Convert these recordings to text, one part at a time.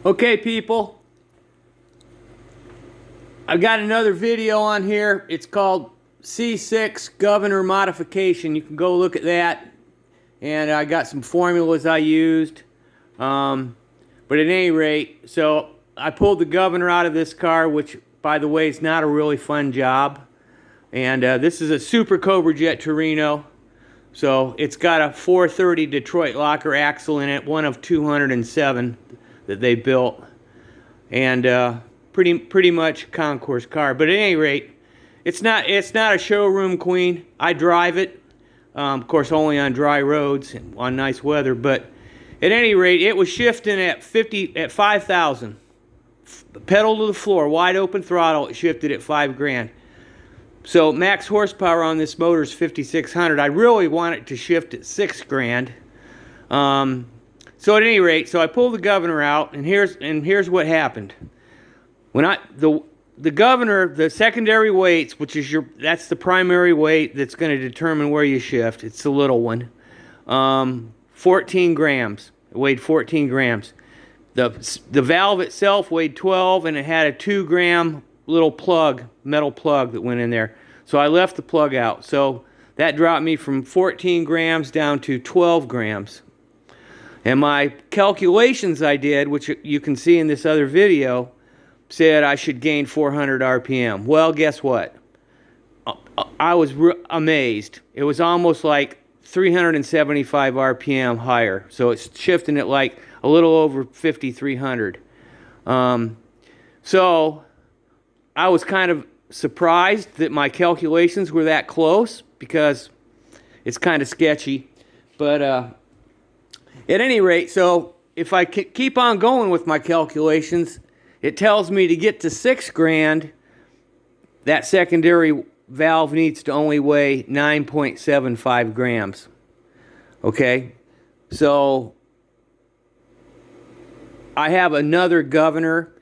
Okay, people, I've got another video on here. It's called C6 Governor Modification. You can go look at that. And I got some formulas I used. But at any rate, so I pulled the governor out of this car, which, by the way, is not a really fun job. And this is a Super Cobra Jet Torino. So it's got a 430 Detroit locker axle in it, one of 207 that they built, and pretty much concourse car. But at any rate, it's not a showroom queen. I drive it, of course, only on dry roads and on nice weather. But at any rate, it was shifting at 5,000, pedal to the floor, wide open throttle. It shifted at $5,000. So max horsepower on this motor is 5,600. I really want it to shift at $6,000. So at any rate, so I pulled the governor out, and here's what happened. When the governor, the secondary weights, which is that's the primary weight that's going to determine where you shift. It's the little one, 14 grams. It weighed 14 grams. The valve itself weighed 12, and it had a 2-gram little plug, metal plug that went in there. So I left the plug out. So that dropped me from 14 grams down to 12 grams. And my calculations I did, which you can see in this other video, said I should gain 400 RPM. Well, guess what? I was amazed. It was almost like 375 RPM higher. So it's shifting at like a little over 5,300. So I was kind of surprised that my calculations were that close, because it's kind of sketchy. But at any rate, so if I keep on going with my calculations, it tells me to get to $6,000, that secondary valve needs to only weigh 9.75 grams. Okay? So I have another governor,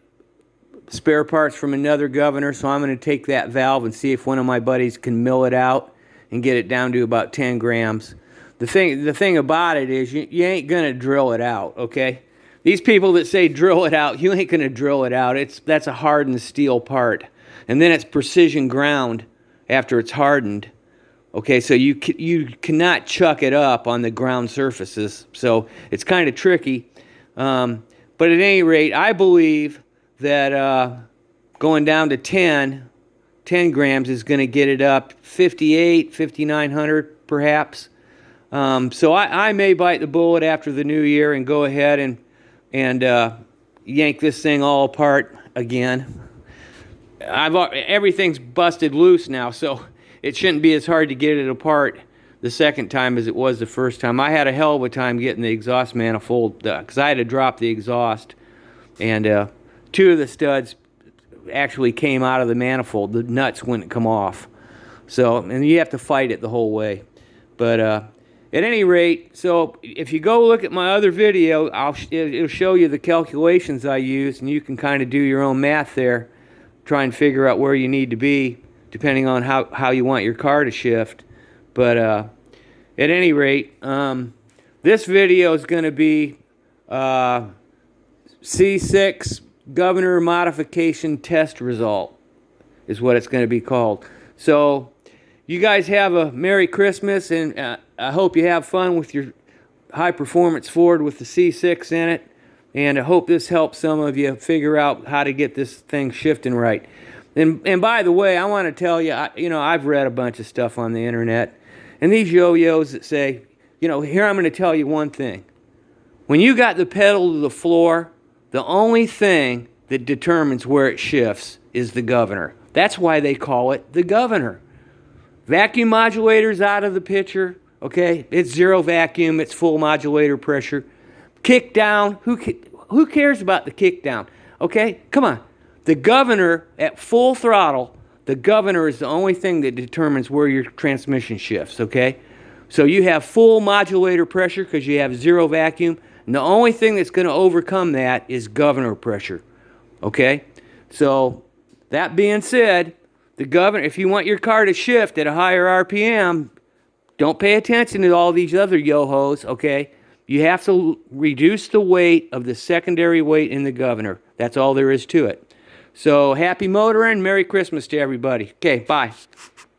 spare parts from another governor, so I'm going to take that valve and see if one of my buddies can mill it out and get it down to about 10 grams. The thing about it is you ain't going to drill it out, okay? These people that say drill it out, you ain't going to drill it out. That's a hardened steel part. And then it's precision ground after it's hardened. Okay, so you cannot chuck it up on the ground surfaces. So it's kind of tricky. But at any rate, I believe that going down to 10 grams is going to get it up 5,900 perhaps. So I may bite the bullet after the new year and go ahead and yank this thing all apart again. Everything's busted loose now, so it shouldn't be as hard to get it apart the second time as it was the first time. I had a hell of a time getting the exhaust manifold, because I had to drop the exhaust, and 2 of the studs actually came out of the manifold. The nuts wouldn't come off. So, and you have to fight it the whole way. But at any rate, so if you go look at my other video, it'll show you the calculations I used, and you can kind of do your own math there, try and figure out where you need to be, depending on how you want your car to shift. But at any rate, this video is going to be C6 Governor Modification Test Result, is what it's going to be called. So you guys have a Merry Christmas, and I hope you have fun with your high-performance Ford with the C6 in it, and I hope this helps some of you figure out how to get this thing shifting right. And by the way, I want to tell you, I've read a bunch of stuff on the internet, and these yo-yos that say, here I'm going to tell you one thing. When you got the pedal to the floor, the only thing that determines where it shifts is the governor. That's why they call it the governor. Vacuum modulator's out of the picture, okay? It's zero vacuum, it's full modulator pressure. Kick down, who cares about the kick down? Okay, come on. The governor at full throttle, the governor is the only thing that determines where your transmission shifts, okay? So you have full modulator pressure because you have zero vacuum, and the only thing that's going to overcome that is governor pressure, okay? So that being said, the governor, if you want your car to shift at a higher RPM, don't pay attention to all these other yo-hos, okay? You have to reduce the weight of the secondary weight in the governor. That's all there is to it. So happy motoring. Merry Christmas to everybody. Okay, bye.